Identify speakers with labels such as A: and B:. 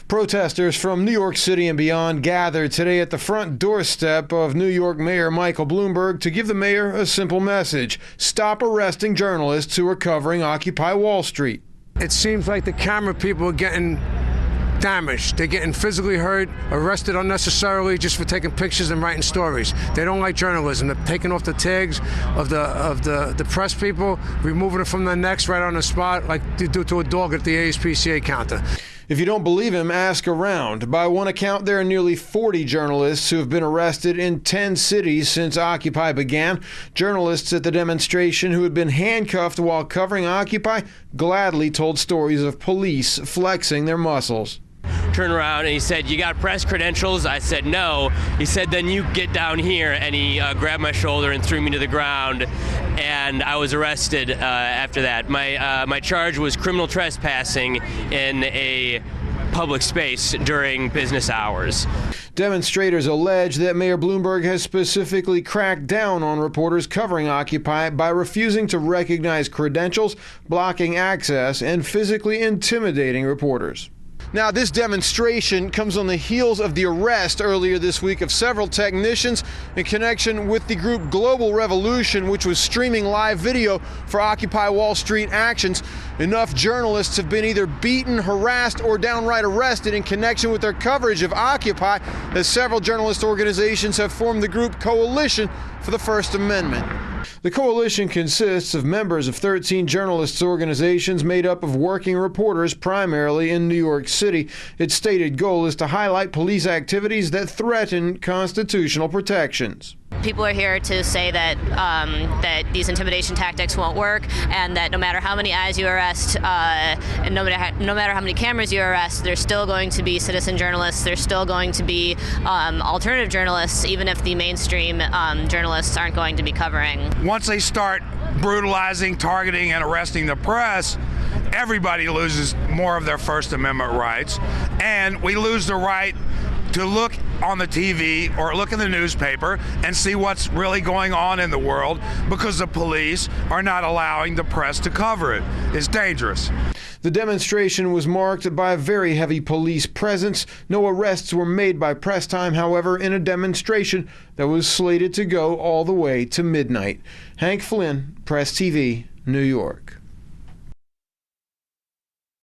A: Protesters from New York City and beyond gathered today at the front doorstep of New York Mayor Michael Bloomberg to give the mayor a simple message: stop arresting journalists who are covering Occupy Wall Street.
B: It seems like the camera people are getting damaged. They're getting physically hurt, arrested unnecessarily just for taking pictures and writing stories. They don't like journalism. They're taking off the tags of the press people, removing it from their necks right on the spot, like they do to a dog at the ASPCA counter.
A: If you don't believe him, ask around. By one account, there are nearly 40 journalists who have been arrested in 10 cities since Occupy began. Journalists at the demonstration who had been handcuffed while covering Occupy gladly told stories of police flexing their muscles.
C: Turned around and he said, "You got press credentials?" I said, "No." He said, "Then you get down here." And he grabbed my shoulder and threw me to the ground, and I was arrested after that. My charge was criminal trespassing in a public space during business hours.
A: Demonstrators allege that Mayor Bloomberg has specifically cracked down on reporters covering Occupy by refusing to recognize credentials, blocking access, and physically intimidating reporters. Now, this demonstration comes on the heels of the arrest earlier this week of several technicians in connection with the group Global Revolution, which was streaming live video for Occupy Wall Street actions. Enough journalists have been either beaten, harassed, or downright arrested in connection with their coverage of Occupy, as several journalist organizations have formed the group Coalition for the First Amendment. The coalition consists of members of 13 journalists' organizations made up of working reporters primarily in New York City. Its stated goal is to highlight police activities that threaten constitutional protections.
D: People are here to say that that these intimidation tactics won't work, and that no matter how many eyes you arrest, and no matter how many cameras you arrest, there's still going to be citizen journalists. There's still going to be alternative journalists, even if the mainstream journalists aren't going to be covering.
E: Once they start brutalizing, targeting, and arresting the press, everybody loses more of their First Amendment rights, and we lose the right to look on the TV or look in the newspaper and see what's really going on in the world, because the police are not allowing the press to cover it. It's dangerous.
A: The demonstration was marked by a very heavy police presence. No arrests were made by press time, however, in a demonstration that was slated to go all the way to midnight. Hank Flynn, Press TV, New York.